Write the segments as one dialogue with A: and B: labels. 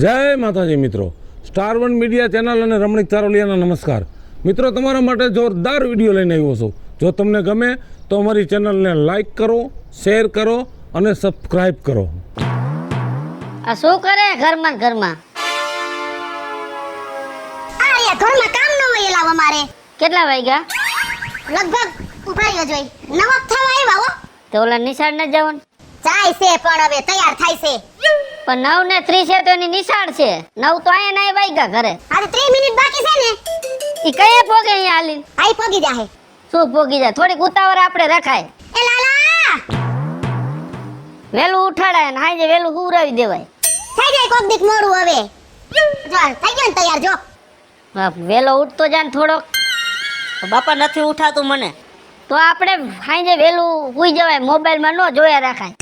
A: જય માતાજી મિત્રો, સ્ટાર વન મીડિયા ચેનલ અને રમણીક ચારોલિયાના નમસ્કાર. મિત્રો, તમારા માટે જોરદાર વિડીયો લઈને આવ્યો છું. જો તમને ગમે તો અમારી ચેનલને લાઈક કરો, શેર કરો અને સબસ્ક્રાઈબ કરો.
B: આ શું કરે ઘરમાં ઘરમાં?
C: આ ઘરમાં કામ ન હોય એલા અમારે.
B: કેટલા વાગ્યા?
C: લગભગ ઉભાર્યો જોઈ 9 થવા આવ્યા હો.
B: તો ઓલા નિશાળ ન જવાનું?
C: જાય છે પણ હવે તૈયાર થાય છે.
B: પણ 9:30 છે તો એની નિશાળ છે. 9 તો આયા નાય વાગ્યા ઘરે.
C: આજે 30 મિનિટ બાકી છે ને.
B: ઈ કયે પોગે અહીંયા હાલી?
C: આઈ પોગી જાહે.
B: શું પોગી જાય? થોડીક ઉતાવળ આપણે રખાય.
C: એ લાલા
B: વેલું ઉઠાડાય ને હાજે વેલું હુરાવી દેવાય.
C: થઈ જાય કોક દીક મોડું હવે. જો થઈ ગયો ને તૈયાર જો.
B: બાપ વેલો ઉઠતો જાન થોડોક.
D: બાપા નથી ઉઠાતું મને.
B: તો આપણે હાજે વેલું હુઈ જવાય. મોબાઈલમાં નો જોયા રાખાય.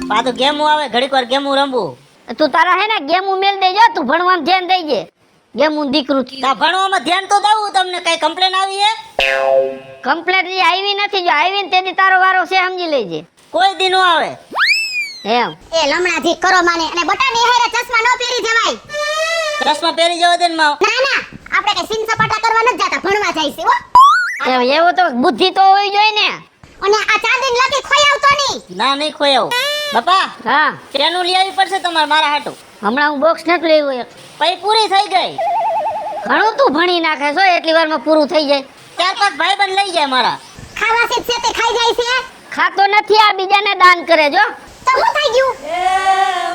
D: પાછું ગેમો આવે, ઘડીક વાર ગેમો રમવું.
B: તું તારા હે ને ગેમું મેલ દેજો. તું ભણવામાં ધ્યાન દેજે. ગેમું દીકરું
D: તા ભણવામાં ધ્યાન તો દઉં. તમને કઈ કમ્પ્લેન આવી હે?
B: કમ્પ્લેટ આવી નથી. જો આવી ને તેથી તારો વારો છે, સમજી લેજે.
D: કોઈ દી નો આવે
B: એમ
C: એ લમણાથી કરો માને. અને બટાની હારે ચશ્મા નો પહેરી જવાય.
D: ચશ્મા પહેરી જવા દે ને માવ.
C: ના ના, આપણે કઈ સીન સપાટા કરવા નથી જાતા, ભણવા જાય છે હો.
B: એવો તો બુદ્ધિ તો હોવી જોઈએ ને.
C: અને આ ચાંદીની લકી ખોઈ આવતો નહીં.
D: ના નહીં ખોયાવ. બાપા
B: હા,
D: ટ્રેનું લઈ આવી પડશે તમારે મારા હાટુ.
B: હમણાં હું બોક્સ નથી લેવું.
D: પછી પૂરી થઈ ગઈ.
B: ઘણું તું ભણી નાખે છો, એટલી વારમાં પૂરું થઈ જાય.
D: 4-5 ભાઈબંધ લઈ જાય મારા.
C: ખાવા છે તે ખાઈ જાય છે.
B: ખાતો નથી, આ બીજાને દાન કરે. જો
C: તો શું થઈ ગયું?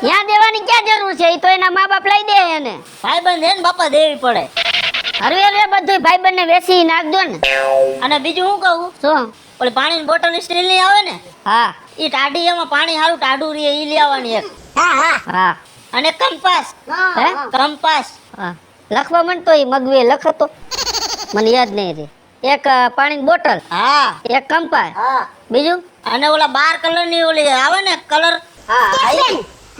B: ત્યાં દેવાની ક્યાં જરૂર છે? એ તો એના મા બાપ લઈ દે એને.
D: ભાઈબંધ હે ને બાપા, દેવી પડે.
B: હરવે હરવે બધું ભાઈબંધને વેચી નાખજો ને.
D: અને બીજું હું કહું,
B: શું?
D: ઓલી પાણીની બોટલ સ્ટીલ ની આવે ને,
B: હા
D: ઈ ટાઢી એમાં પાણી હારું ટાઢું રહે ઈ લઈ આવવાની એક.
C: હા હા
B: હા
D: અને કંપાસ.
B: હે?
D: કંપાસ
B: હા, લખવા માંડતો એ મગવે લખતો મને યાદ નહીં રે. એક પાણીની બોટલ,
D: હા.
B: એક કંપાસ,
D: હા.
B: બીજું
D: અને ઓલા 12 કલર ની ઓલી આવે ને colour.
C: Sketch pen.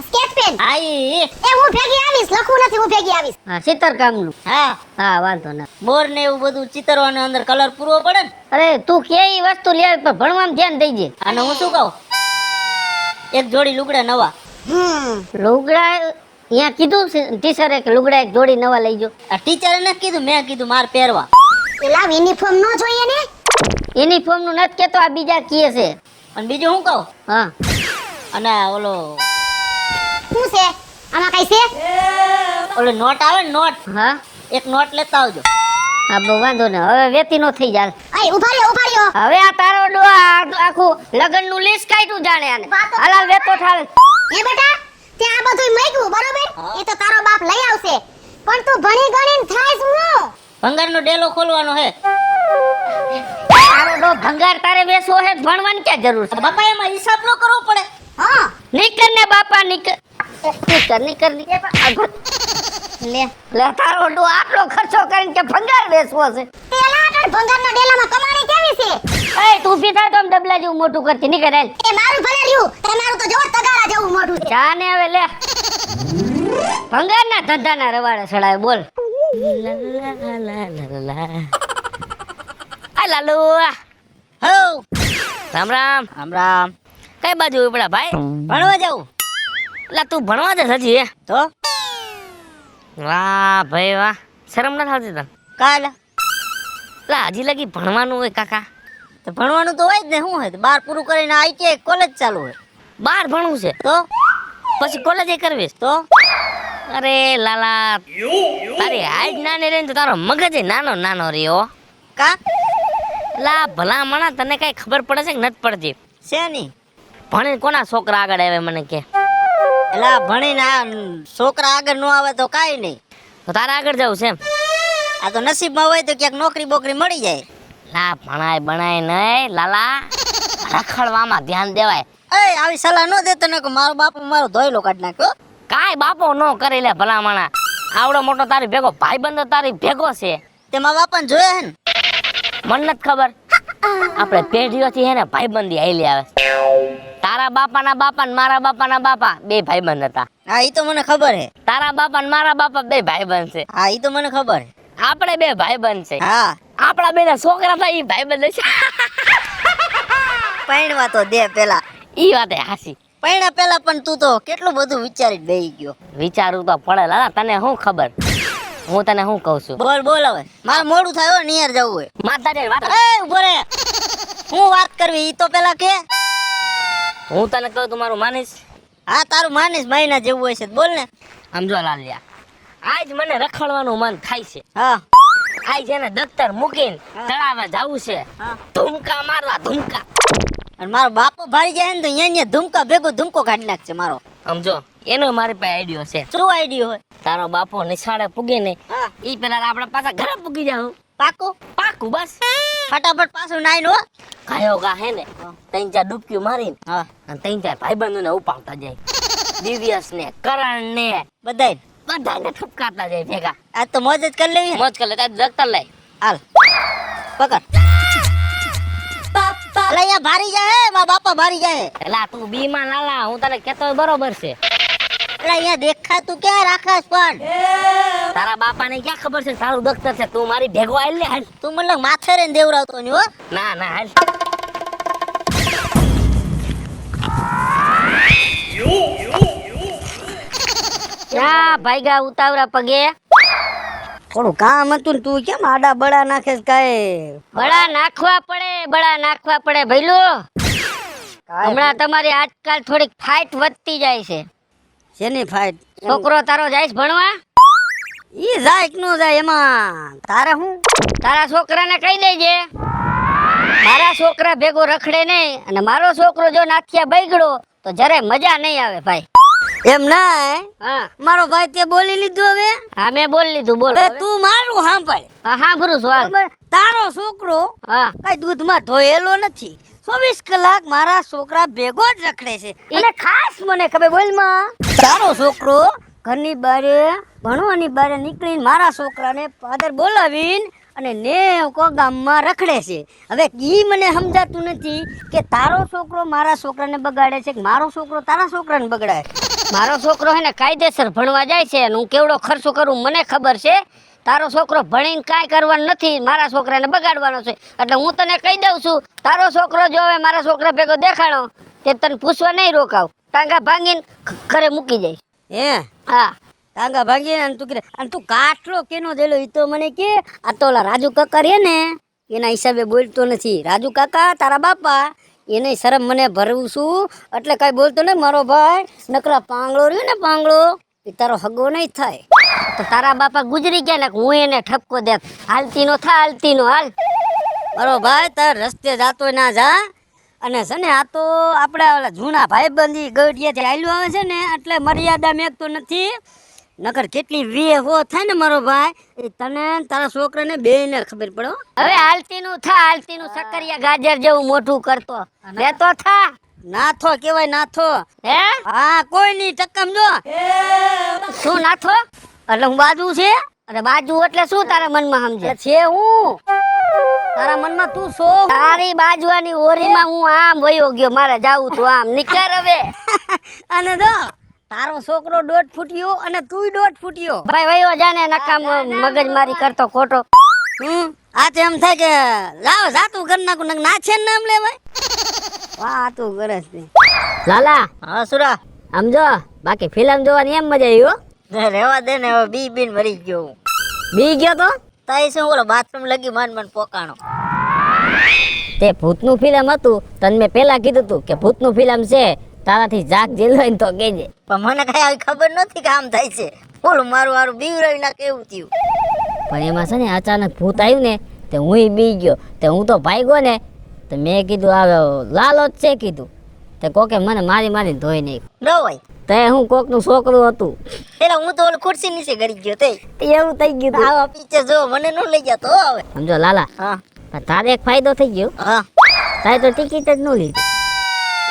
C: Sketch pen.
D: હા ઈ.
C: એ હું ભેગી આવીશ. લખું નથી, હું ભેગી આવીશ.
B: હા, સિત્તરકામનું.
D: હા.
B: હા, વાંધો ના.
D: બોર ને એવું બધું ચિતરવાનું અંદર કલર પૂરવો પડે ને.
B: અરે તું કે ઈ વસ્તુ લે પણ ભણવામાં ધ્યાન દેજે.
D: અને હું શું કહું, એક જોડી લુગડા નવા.
B: લુગડા અહીંયા કીધું ટીચરે કે લુગડા એક જોડી નવા લઈ જો.
D: આ ટીચરે નથી કીધું, મેં કીધું માર પહેરવા.
C: એલા યુનિફોર્મ નો જોઈએ ને.
B: યુનિફોર્મ નું નથી કેતો, આ બીજા કીએ છે.
D: અને બીજું હું કહું,
B: હા,
D: અને ઓલો
C: શું છે આમાં? કઈ છે?
D: ઓલો નોટ આવે ને નોટ,
B: હા
D: એક નોટ લેતા આવજો.
B: હા, બહુ વાંધો ને. હવે વેતી નો થઈ જાય.
C: અય ઉભા રહ્યો.
B: હવે આ તારો આખું લગન નું લિસ્ટ કાઢ્યું જાણે આને. હાલ વેતો થાળ.
C: એ બેટા, ત્યાં આ બધું મેગ્યું બરોબર. એ તો તારો બાપ લઈ આવશે. પણ તું ભણી ગણીને થાય શું?
D: ભંગારનો ડેલો ખોલવાનો હે.
B: તારો ડો ભંગાર તારે વેચવો હે, ભણવાની ક્યાં જરૂર છે?
D: બાપા એમાં હિસાબ નો કરવો પડે.
C: હા,
B: નીકળ ને બાપા, નીકળ. લે તારો ડો આટલો ખર્ચો કરીને કે ભંગાર વેચવો છે.
C: પેલા આગળ ભંગારના ડેલામાં કમાણી કેવી છે?
B: એ તું ઊભી થાય તો આમ ડબલા જેવું મોટું કરતી નીકળ. હાલ.
C: એ મારું ભલે રહ્યું, તમારું તો જવો તગારા જેવું મોઢું છે.
B: જાને હવે લે. ભંગારના ધંધાના રવાડે ચડાવે. બોલ. આ લાલુ.
D: હો
B: રામ રામ.
D: રામ રામ.
B: કઈ બાજુ ઉપડા ભાઈ?
D: ભણવા જાઉં.
B: લા તું ભણવા જ હજી હે?
D: તો
B: વાહ ભાઈ વાહ, શરમ ન થતી તને?
D: કાલે
B: લા હજી લગી ભણવાનું હોય કાકા?
D: તો ભણવાનું તો હોય જ ને. શું હોય, 12 પૂરું કરીને આઈટીઆઈ કોલેજ ચાલુ હોય.
B: 12 ભણવું છે
D: તો
B: પછી કોલેજ કરવી છે?
D: તો
B: અરે લાલા, તારી હાઈટ નાની રહી ને તો તારો મગજ નાનો નાનો રહ્યો.
D: કા
B: લા ભલા મણા, તને કઈ ખબર પડે છે કે નથી પડતી?
D: છે ની.
B: ભણીને કોના છોકરા આગળ આવે મને કે?
D: એલા ભણીને આ છોકરા આગળ નો આવે તો કાઈ નહીં.
B: તો તારે આગળ જવું છે એમ?
D: આ તો નસીબમાં હોય તો ક્યાંક નોકરી બોકરી મળી જાય.
B: લા ભણાય ભણાય નહીં લાલા, રખડવામાં ધ્યાન દેવાય.
D: એ આવી સલાહ નો દેતો ને કે મારો બાપ મારો ધોઈલો કાઢ નાખ્યો.
B: કાંઈ બાપો નો કરી લે ભલા મણા. આવડો મોટો તારી ભેગો ભાઈબંધો તારી ભેગો છે.
D: તે મારા બાપાને જોયા હે ને.
B: મને નથી ખબર. આપણે પેઢીઓથી હે ને ભાઈબંધી આયલી આવે. તારા બાપાના બાપા ને મારા બાપાના બાપા બે ભાઈબંધ હતા.
D: હા ઈ તો મને ખબર હે.
B: તારા બાપા ને મારા બાપા બે ભાઈબંધ છે.
D: હા ઈ તો મને ખબર હે.
B: આપણે બે ભાઈબંધ છે.
D: હા
B: આપણા બેના છોકરા થાય ઈ ભાઈબંધ છે.
D: પૈણવા તો દે પેલા.
B: ઈ વાતે હાસી.
D: પૈણા પેલા પણ તું તો કેટલું બધું વિચારી બેહી ગયો.
B: વિચારું તો પડે લાલા, તને શું ખબર? હું તને શું કહું છું?
D: બોલ બોલ હવે. મારે મોડું થાય હો, નિયર જવું હોય.
B: માતાજી વાત.
D: એ ઉભો રે. હું વાત કરવી ઈ તો પેલા કે.
B: હું તને કહું તું મારું માનીશ?
D: હા તારું માનીશ, મહિના જેવું હોય છે બોલ ને.
B: સમજો લાલિયા, આજ મને રખડવાનું મન થાય છે.
D: હા
B: આજ એને દફતર મૂકીને તળાવે જાવું છે.
D: હા.
B: ધુમકા મારવા, ધુમકા.
D: અને મારો બાપો ભારી જાય ને તો અહીંયા ધુમકા ભેગો ધુમકો કાઢી નાખશે મારો.
B: સમજો, એનો મારી પાસે આઈડિયો છે.
D: શું આઈડિયો હોય?
B: તારો બાપો નિશાળે પૂગે ને
D: હા
B: ઈ પેલા આપણે પાછા ઘરે પૂગી જાવ.
D: પાકું
B: પાકું બસ.
D: ફટાફટ પાછું નાઈન હો.
B: ગાયો ગા હે ને ત્રણ ચાર ડૂબકી મારીને
D: હા
B: અને ત્રણ ચાર ભાઈબંધોને ઉપાડતા જાય. દિવ્યસ ને કરણ ને
D: બધાય
B: બધાને ઠપકારતા જાય ભેગા.
D: આજ તો મોજ જ કરી લેવી.
B: મોજ કરે તાર દફતર લઈ.
D: હાલ પકડ. અલા અહીંયા ભારી જાય હે, મારા બાપા ભારી જાય.
B: એલા તું બી માં લાલા, હું તને કેતો હોય બરોબર છે.
D: અલા અહીંયા દેખાતું ક્યાં રાખાસ પણ.
B: તારા બાપાને ક્યાં ખબર છે તારું દફતર છે? તું મારી ભેગો આલ લે હાલ.
D: તું મને માથે રહીને દેવરાવતો નહીં હો.
B: ના ના હાલ. ક્યાં ભાઈગા ઉતાવળા પગે?
D: થોડું કામ હતું ને તું કેમ આડા બળા નાખે કાય?
B: બળા નાખવા પડે, બળા નાખવા પડે ભઈલું. હમણાં તમારી આજકાલ થોડીક ફાઇટ વધતી જાય છે.
D: શેની ફાઇટ?
B: છોકરો તારો જાય છે ભણવા?
D: ઈ જાય કે નો જાય એમાં તારે હું?
B: તારા છોકરાને કહી દેજે મારા છોકરા ભેગો રખડે નહીં, અને મારો છોકરો જો નાથિયા બગડો તો જરાય મજા નહીં આવે ભાઈ.
D: એમ ના
B: હા
D: મારો ભાઈ તે બોલી લીધું હવે.
B: હા મેં બોલ લીધું. બોલ.
D: હવે તું મારું સાંભળ.
B: હા સાંભળું છું હાલ.
D: બરાબર? તારો છોકરો
B: હા
D: કઈ દૂધમાં ધોયેલો નથી. 24 કલાક મારા છોકરા ભેગો જ રખડે છે. અને ખાસ મને ખબર બોલ માં, તારો છોકરો ઘરની બારે ભણવાની બારે નીકળીને મારા છોકરાને ફાધર બોલાવીને અને નેવ કો ગામમાં રખડે છે. હવે ઈ મને સમજાતું નથી કે તારો છોકરો મારા છોકરાને બગાડે છે કે મારો છોકરો તારા છોકરાને બગાડે.
B: મારો છોકરો હે ને કાયદેસર ભણવા જાય છે અને હું કેવડો ખર્ચો કરું મને ખબર છે. તારો છોકરો ભણીને કાંઈ કરવાનું નથી, મારા છોકરાને બગાડવાનો છે. એટલે હું તને કહી દઉં છું, તારો છોકરો જો હવે મારા છોકરા ભેગો દેખાડો તે તને પૂછવા નહીં રોકાવ. ટાંગા ભાંગીને ઘરે મૂકી જાય.
D: હે
B: હા
D: ટાંગા ભાંગીને અને તું કાટલો કેનો દેલો ઈ તો મને કે. આ તો ઓલા રાજુ કાકા રે ને એના હિસાબે બોલતો નથી. રાજુ કાકા તારા બાપા એને શરમ મને ભરવું છું એટલે કઈ બોલતો ને મારો ભાઈ. નકરા પાંગળો રહ્યો ને પાંગળો એ તારો હગો નહીં થાય.
B: તો તારા બાપા ગુજરી ગયા ને હું એને ઠપકો દે. હાલતી નો થા, હાલતી નો હાલ.
D: મારો ભાઈ તાર રસ્તે જાતો ના જા. અને છે ને આ તો આપણા ઓલા જૂના ભાઈબંધી ગઢિયાથી હાલ્યું આવે છે ને એટલે મર્યાદા મેકતો નથી. નકર કેટલી વે હો થાય ને મારો ભાઈ એ તને તારા છોકરાને બેયને ખબર પડો.
B: હવે હાલતી નું થા, હાલતી નું સકરિયા ગાજર જેવું મોઢું કરતો લેતો થા.
D: નાથો કેવાય નાથો.
B: હે
D: હા કોઈ નહીં ટક્કમ જો.
B: શું નાથો?
D: એટલે હું બાજુ છે.
B: અરે બાજુ એટલે શું તારા મનમાં સમજે
D: છે હું તારા મનમાં તું છો.
B: તારી બાજુની ઓરીમાં હું આમ વયો ગયો, મારે જાવું તું આમ નીકળ હવે.
D: અને જો તારો છોકરો દોઢ ફૂટ્યો અને તુંય દોઢ ફૂટ્યો.
B: ભાઈ વયો જાને નકામ મગજમારી કરતો ખોટો.
D: આ તો એમ થાય કે લાવ જાતું કરી નાખું ને ના છે ને નામ લેવાય. વાહ તું કરે છે
B: લાલા.
D: હા સુરા
B: સમજો બાકી ફિલ્મ જોવાની એમ મજા આવી હો.
D: રેવા દે ને હવે બી બીન મરી ગયો.
B: બી ગયો તો
D: તાઈ શું ઓલો બાથરૂમ લગી મન પોકાણો.
B: તે ભૂતનું ફિલ્મ હતું તને મેં પેલા કીધું તું કે ભૂતનું ફિલ્મ છે તારાથી જાગ જેલ હોય ને તો કહેજે.
D: પણ મને કઈ આવી ખબર નથી કે આમ થાય છે. ઓલું મારું હારું બીવરાવી ના કેવું થયું.
B: પણ એમાં છે ને અચાનક ભૂત આવ્યું ને તે હું બી ગયો. તે હું તો ભાગ્યો ને તો મેં કીધું આ લાલો જ છે કીધું. તે કોકે મને મારી મારીને ધોઈ નાખ્યું.
D: ન હોય
B: તે હું કોકનું છોકરું હતું.
D: એટલે હું તો ઓલી ખુરશી નીચે ગરી ગયો તે
B: એવું થઈ ગયું તું.
D: આવા પીછે જો મને ન લઈ જતો હવે.
B: સમજો લાલા
D: હા
B: પણ તારે એક ફાયદો થઈ ગયો.
D: હા
B: તારે તો ટિકિટ જ ન લીધી.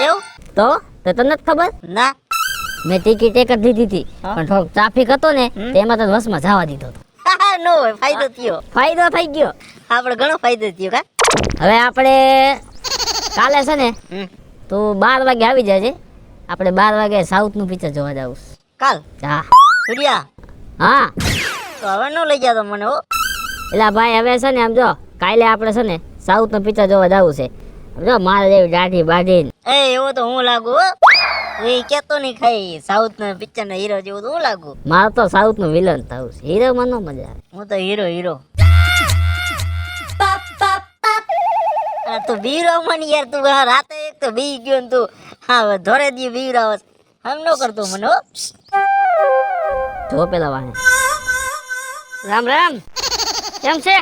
D: એવું
B: તો તને નથી ખબર
D: ના
B: મેં ટિકિટ એક જ લીધી હતી પણ થોડોક ટ્રાફિક હતો ને તેમાં તને વસમાં જવા દીધો હતો.
D: ન હોય ફાયદો થયો.
B: ફાયદો થઈ ગયો.
D: આપણે ઘણો ફાયદો થયો કા.
B: હવે આપણે કાલે છે ને તું 12 વાગે આવી જાય છે. આપણે 12 વાગે સાઉથ નું પિક્ચર જોવા જાવું.
D: કાલ
B: હા
D: સૂર્યા
B: હા
D: તો હવે ન લઈ જતો મને હો.
B: એટલે ભાઈ હવે છે ને આમ જો કાલે આપણે છે ને સાઉથ નું પિક્ચર જોવા જાવું છે. જો મારે જેવી દાઢી બાંધીને.
D: એ એવો તો હું લાગુ હો. એ કેતો નહીં ખાઈ સાઉથ ના પિક્ચર ના હીરો જેવો તો હું લાગુ.
B: મારે તો સાઉથ નું વિલન થવું છે. હીરો માં નો મજા આવે.
D: હું તો હીરો આ તો બીરો મને યાર તું આ રાતે એક તો બી ગયો ને તું હા ધોરે દી બીરાવ હમ નો કરતો મને હો.
B: જો પેલા વાહે. રામ રામ. કેમ છે?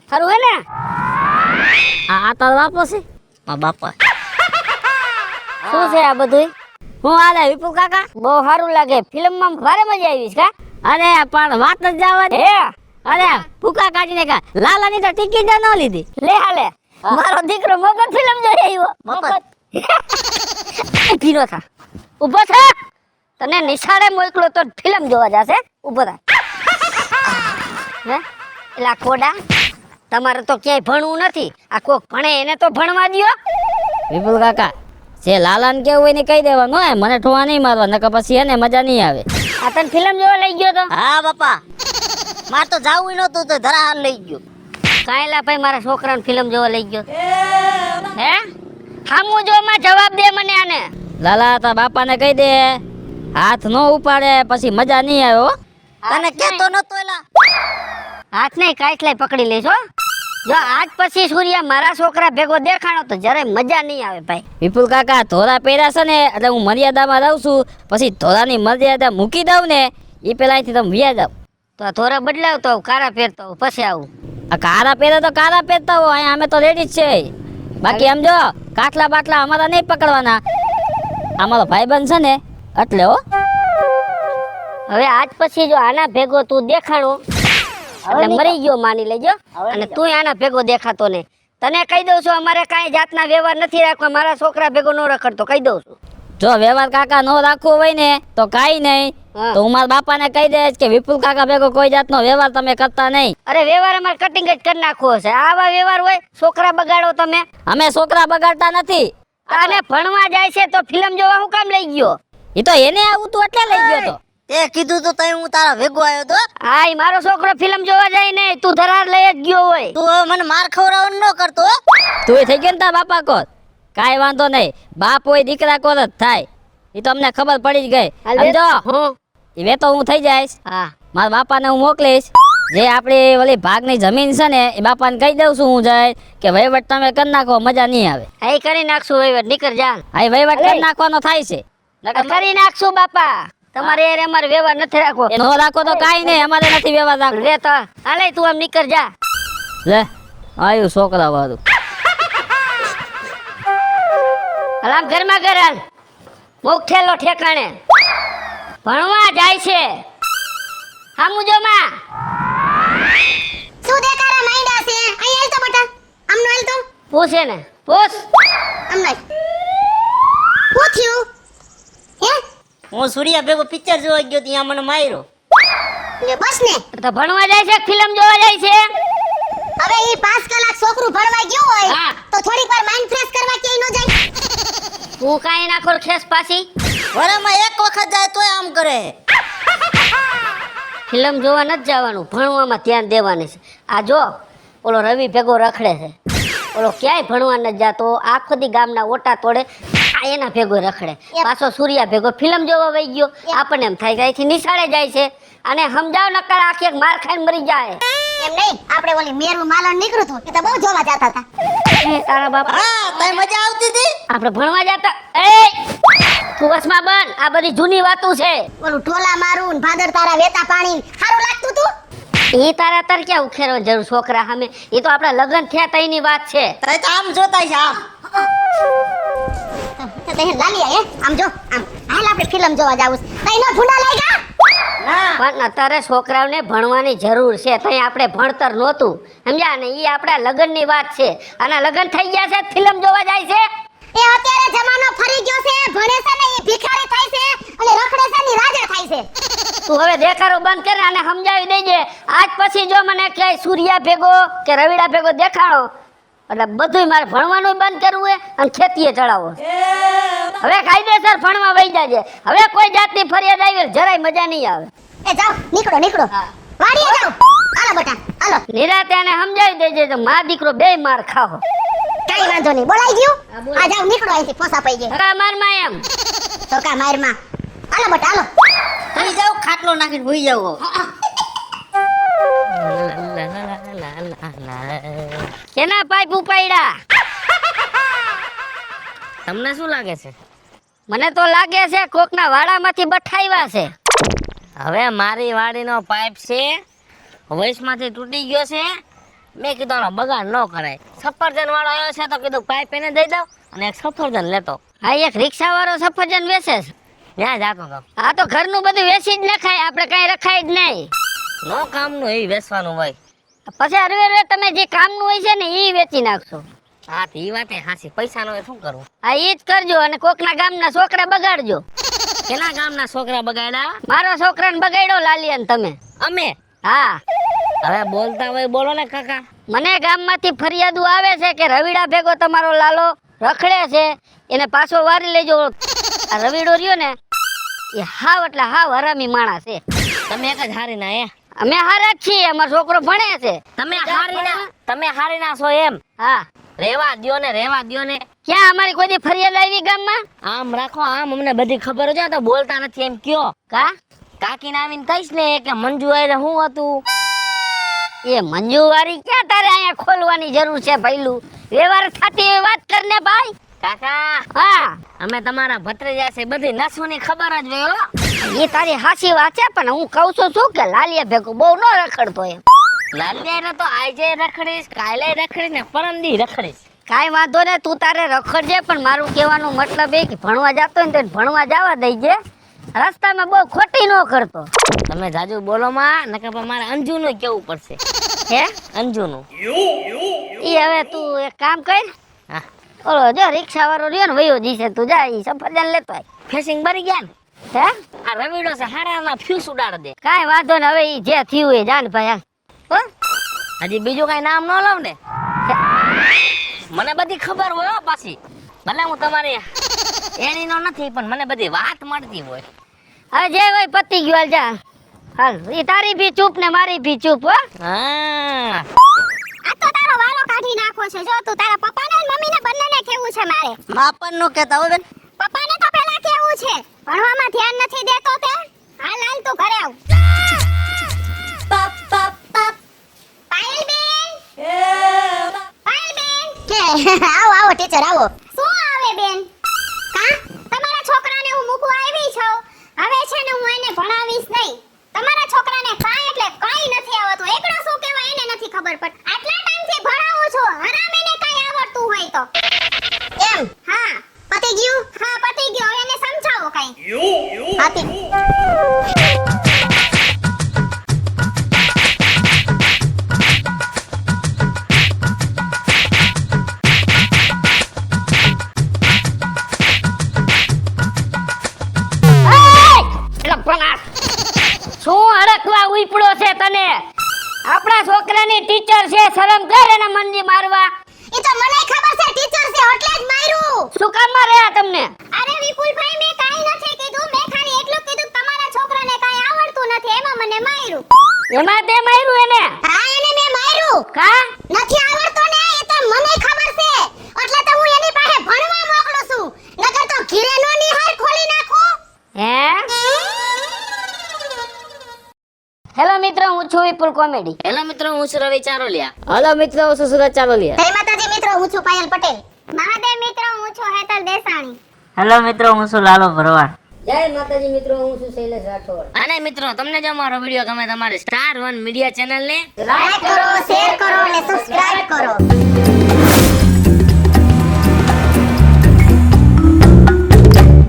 B: સારું હે ને? આ તારો બાપો છે?
D: મારા બાપા
B: શું છે આ બધું? હું હાલે વિપુલ કાકા? બહુ સારું લાગે. ફિલ્મમાં ભારે મજા આવી છે કા? અરે પણ વાત જ જવા દે. અરે ભૂકા કાઢીને કા લાલાની તો ટિકિટ ન લીધી. લે હાલે મારો દીકરો મફત ફિલ્મ જોઈ આવ્યો.
D: મફત
B: ભીનો થા. ઊભો થા. તને નિશાળે મોકલો તો ફિલ્મ જોવા જશે. ઊભો થા. હે એલા કોડા તમારે તો ક્યાંય ભણવું નથી. આ કોક ભણે એને તો ભણવા દ્યો. વિપુલ કાકા જે લાલાને કેવું હોય ને કહી દેવાનું હે. મને ઠોવા નહીં મારવા નકર પછી એને મજા નહીં આવે. આ તને ફિલ્મ જોવા લઈ ગયો તો?
D: હા બાપા માર તો જાવું નતું તો ધરાહાર લઈ ગયો.
B: કાયલા ભાઈ મારા છોકરાને ફિલ્મ જોવા લઈ ગયો. હે હામુ જો માં જવાબ દે મને આને. લાલા તા બાપાને કહી દે હાથ નો ઉપાડે પછી મજા નહીં આવે હો.
D: તને કેતો નતો એલા
B: હાથ નહીં કાઈટલાય પકડી લેજો. જો આજ પછી સૂર્યા મારા છોકરા ભેગો દેખાણો તો જરાય મજા નહીં આવે ભાઈ. વિપુલ કાકા ધોરા પહેર્યા છે ને એટલે હું મર્યાદામાં રહું છું. પછી ધોરાની મર્યાદા મૂકી દઉં ને એ પેલા અહીંથી તમે વ્યા જાવ. તો આ ધોરા બદલાવતો હોઉં કારા પહેરતો હોઉં પછી આવું. આ કારા પહેરે તો કારા પહેરતા હો. અહીંયા અમે તો લેડીઝ છે. બાકી આમ જો કાટલા બાટલા અમારા નહીં પકડવાના. અમારો ભાઈબંધ છે ને એટલે હો. હવે આજ પછી જો આના ભેગો તું દેખાણો એટલે મરી ગયો માની લેજો. અને તું આના ભેગો દેખાતો ને તને કહી દઉં છું અમારે કાંઈ જાતના વ્યવહાર નથી રાખવા. મારા છોકરા ભેગો નો રખડતો કહી દઉં છું. જો વ્યવહાર કાકા નો રાખવો હોય ને તો કાઈ નહીં તો હું મારા બાપાને કહી દઈશ કે વિપુલ કાકા ભેગો કોઈ જાતનો વ્યવહાર તમે કરતા નહીં. અરે વ્યવહાર અમારે કટિંગ જ કરી નાખવો છે. આવા વ્યવહાર હોય છોકરા બગાડો તમે? અમે છોકરા બગાડતા નથી. અને ભણવા જાય છે તો ફિલ્મ જોવા હું કામ લઈ ગયો? એ તો એને આવું તું એટલે લઈ ગયો તો.
D: તે કીધું તો તઈ હું તારા ભેગો આવ્યો તો.
B: હા ઈ મારો છોકરો ફિલ્મ જોવા જાય ને તું ધરાર લઈ જ ગયો હોય.
D: તું હવે મને માર ખવડાવવાનું ન કરતો હો.
B: તું થઈ ગયો ને તારા બાપા કોર. કાઈ વાંધો નહીં. બાપ હોય દીકરા કોર જ થાય. એ તો અમને ખબર પડી જ ગઈ. સમજો એ વેતો હું થઈ જઈશ. હા મારા બાપાને હું મોકલીશ. જે આપણી ઓલી ભાગની જમીન છે ને એ બાપાને કહી દઉં છું હું જાય કે વહીવટ તમે કરી નાખો મજા નહીં આવે. હા કરી નાખશું વહીવટ. નીકળ જા. હા વહીવટ કરી નાખવાનો થાય છે. કરી નાખશું બાપા. તમારે યાર અમારે વ્યવહાર નથી રાખવો. નો રાખો તો કાઈ નહીં. અમારે નથી વ્યવહાર રાખવો. લે તો હાલે તું આમ નીકળ જા. લે આયુ છોકરા વાળું. હલામ ઘરમાં ઘર હાલ. મુખેલો ઠેકાણે ભણવા જાય છે. હામુ જો માં
C: શું દેખાડા માંડ્યા છે? અહીં આલ તો બટા. આમનો આલ તો.
B: પૂછે ને પૂછ.
C: આમનો આલ. પૂછ્યું? હે?
D: હું સૂર્યા ભેગો પિક્ચર જોવા ગયો ત્યાં મને માર્યો.
C: લે બસ ને.
B: તો ભણવા જાય છે ફિલ્મ જોવા જાય છે?
C: હવે ઈ 5 કલાક છોકરું ભણવા ગયું હોય
B: હા.
C: તો થોડીક વાર માઇન્ડ ફ્રેશ કરવા ક્યાંય ન જાય?
B: હું કાઈ નાખો ખેસ પાછી.
D: વરામાં એક વખત જાય તોય આમ કરે.
B: ફિલ્મ જોવા નથી જવાનું. ભણવામાં ધ્યાન દેવાનું છે. આ જો ઓલો રવિ ભેગો રખડે છે. ઓલો ક્યાંય ભણવા નથી જાતો. આખો દી ગામના ઓટા તોડે. આ એના ભેગો રખડે. પાછો સૂર્યા ભેગો ફિલ્મ જોવા વહી ગયો. આપણને એમ થાય કે અહીંથી નિશાળે જાય છે. અને સમજાવ નકર આખી એક માર ખાઈને મરી જાય.
C: એમ નહીં, આપણે ઓલી મેરવું માલણ નીકળ્યું હતું એ તો બહુ જોવા જતા હતા.
B: એ તારા બાપ.
D: હા તઈ મજા આવતી હતી.
B: આપણે ભણવા જતા. એ તું વસમાં બન. આ બધી જૂની વાતો છે.
C: ઓલું ઢોલા મારું ને ભાદર તારા વેતા પાણી સારું લાગતું તું.
B: એ તારા તર ક્યાં ઉખેરો જરૂર છોકરા સામે. એ તો આપણા લગ્ન થયા તઈની વાત છે.
D: તઈ તો આમ જોતા છે આમ.
C: તો તે લાલિયા હે આમ જો આમ હાલ આપણે ફિલ્મ જોવા જાવું છે. તઈ નો ભૂંડા લાગ્યા?
D: ના
B: પણ અત્યારે છોકરાઓને ભણવાની જરૂર છે. તઈ આપણે ભણતર નહોતું સમજ્યા ને. એ આપણા લગ્નની વાત છે. આના લગ્ન થઈ ગયા છે ફિલ્મ જોવા જાય છે.
C: એ અત્યારે જમાનો ફરી ગયો છે. ભણે છે ને એ ભિખારી થાય છે અને રખડે છે ને ઈ રાજા થાય છે.
B: તું હવે દેખાડો બંધ કર અને સમજાવી દેજે. આજ પછી જો મને ક્યાંય સૂર્યા ભેગો કે રવિડા ભેગો દેખાડો એટલે બધુંય મારે ભણવાનું બંધ કરવું હે અને ખેતીએ ચડાવવો. હવે કાયદેસર ભણવા વહી જાજે. હવે કોઈ જાતની ફરિયાદ આવી જરાય મજા નહીં આવે.
C: એ જાઓ નીકળો નીકળો વાડીએ જાઓ. હાલો બેટા હાલો
B: નિરાતે એને સમજાવી દેજે તો મા દીકરો બે માર ખાઓ.
C: કઈ વાંધો નહીં બોલાઈ ગયું આ જાવ નીકળો અહીંથી પોસા પઈ ગઈ
B: ધક્કા મારમાં એમ.
C: તો કા મારમાં હાલો બટા હાલો
D: થઈ જાવ ખાટલો નાખીને ભૂઈ જાવ
B: કેના પાઇપ ઉપાડ્યા?
D: તમને શું લાગે છે?
B: મને તો લાગે છે કોકના વાડામાંથી બઠાવ્યા છે.
D: હવે મારી વાડીનો પાઇપ છે વૈશમાંથી તૂટી ગયો છે. મેં કીધું આનો બગાડ ન કરાય. સફરજન વાળો આવ્યો છે તો કીધું પાઇપ એને દઈ દઉં અને એક સફરજન લેતો.
B: આ એક રિક્ષા વાળો સફરજન વેચે છે.
D: ત્યાં જાતો હતો.
B: આ તો ઘરનું બધું વેચી જ નખાય, આપણે કઈ રખાય જ નહીં.
D: નો કામનું એ વેચવાનું હોય.
B: પછી હરવે તમે જે કામનું હોય છે ને એ વેચી નાખશો.
D: હા તો એ વાતે હાસી. પૈસા નો શું કરવું?
B: આ ઈ જ કરજો અને કોકના ગામના છોકરા બગાડજો.
D: કેના ગામના છોકરા બગાડ્યા?
B: મારો છોકરાને બગાડ્યો લાલિયાને તમે.
D: અમે.
B: હા,
D: હવે બોલતા હોય બોલો ને કાકા.
B: મને ગામમાંથી ફરિયાદો આવે છે કે રવિડા ભેગો તમારો લાલો રખડે છે, એને પાછો વારી લેજો. આ રવિડો રહ્યો ને એ હાવ એટલે હાવ હરામી માણસ છે.
D: તમે એક જ હારી ના એ.
B: અમે હારા જ છીએ, અમારો છોકરો ભણે છે.
D: તમે હારી ના છો એમ.
B: હા,
D: રેવા દ્યો ને રેવા દ્યો ને.
B: ક્યાં અમારી કોઈ દી ફરિયાદ આવી ગામમાં?
D: આમ રાખો આમ અમને બધી ખબર છે તો બોલતા નથી એમ કયો.
B: કા
D: કાકીને આવીને કહીશ ને કે મંજુ આરે શું હતું.
B: એ મંજુવારી ક્યાં તારે અહીંયા ખોલવાની જરૂર છે ભઈલું? વ્યવહાર થતી એવી વાત કર ને ભાઈ.
D: કાકા
B: હા,
D: અમે તમારા ભત્રીજા છે બધી નસોની ખબર જ હોય હો.
B: એ તારી હાચી વાત છે, પણ હું કહું છું શું કે લાલિયા ભેગો બહુ ન રખડતો એમ.
D: લાલ્યા તો આજે રખડીશ કાલે રખડીશ ને પરમદી રખડીશ.
B: કાંઈ વાંધો ને, તું તારે રખડજે, પણ મારું કહેવાનું મતલબ એ કે ભણવા જતો હોય ને તો એને ભણવા જવા દઈજે. રસ્તામાં બહુ ખોટી ન કરતો.
D: તમે જાજુ બોલો માં નકર પણ મારે અંજુનું કેવું પડશે.
B: હે
D: અંજુનું.
B: ઈ હવે તું એક કામ કર,
D: હા
B: ઓલો જો રિક્ષા વાળો રહ્યો ને વયો જીશે, તું જા ઈ સફરજન લેતો આય.
D: ફેસિંગ ભરી ગયા ને.
B: હે
D: આ રવિડો છે હાડાના ફ્યુઝ ઉડાડ દે.
B: કાંઈ વાંધો ને, હવે ઈ જે થયું એ જાણ ભાઈ. હા હો?
D: હજી બીજું કઈ નામ ન લઉં ને. મને બધી ખબર હોય હો પાછી. ભલે હું તમારી એની નો નથી પણ મને બધી વાત મળતી હોય.
B: હવે જે હોય પતી ગયું, હાલ જા. હાલ, ઈ તારી ભી ચૂપ ને મારી ભી ચૂપ. હો
D: હા
C: આ તો તારો વારો કાઢી નાખો છે. જો તું તારા પપ્પાને અને મમ્મીને બંનેને કેવું છે મારે.
D: માપન નું કેતા હો બેન.
C: પપ્પાને તો પહેલા કેવું છે, ભણવામાં ધ્યાન નથી દેતો તે. હાલ હાલ તું ઘરે આવ. પાયલબેન પાયલબેન કે આવો આવો ટીચર આવો. શું આવે બેન? કા તમારા છોકરાને હું મૂકવા આવી છું. હવે છે ને હું એને ભણાવીશ નહીં. તમારા છોકરાને કાંઈ એટલે કાંઈ નથી આવડતું. એકડો શું કહેવાય એને નથી ખબર પડતી. આટલા ટાઈમથી ભણાવું છું, હરામ એને કાંઈ આવડતું હોય તો. એમ? હા. પતી ગયું? હા પતી ગયું. હવે એને સમજાવો કાંઈ. હાથી.
B: શું અડકવા ઉપડો છે તને? આપણા છોકરાની ટીચર છે, શરમ કર એને મંદી મારવા.
C: એ તો મને ખબર છે ટીચર છે એટલે જ માર્યું.
B: શું કામ માર્યા તમને?
C: અરે વિપુલભાઈ મેં કાંઈ નથી કીધું. મેં ખાલી એટલું કીધું તમારા છોકરાને કાંઈ આવડતું નથી એમાં મને માર્યું.
B: એમાં તે માર્યું એને?
C: હા એને મેં માર્યું.
B: કા
C: નથી આવડતું ને એ તો મને ખબર છે. એટલે તો હું એની પાસે ભણવા મોકલું છું. નકર તો ઘીરે નો નિહાર ખોલી નાખું.
B: હે? હેલો મિત્રો, હું છું વિપુલ કોમેડી.
D: હેલો મિત્રો હું છું રવિ ચારોલિયા.
B: હેલો મિત્રો, હું છું સુરત ચાલોલિયા.
C: જય માતાજી મિત્રો, હું છું પાયલ પટેલ. મહાદેવ મિત્રો, હું છું હેતલ દેસાણી.
D: હેલો મિત્રો હું છું લાલો ભરવાડ.
B: જય માતાજી મિત્રો, હું છું શૈલેષ રાઠોડ.
D: અને મિત્રો તમને જો અમારો વિડીયો ગમે તમારી સ્ટાર 1 મીડિયા ચેનલ ને
C: લાઈક કરો, શેર કરો અને સબસ્ક્રાઇબ કરો.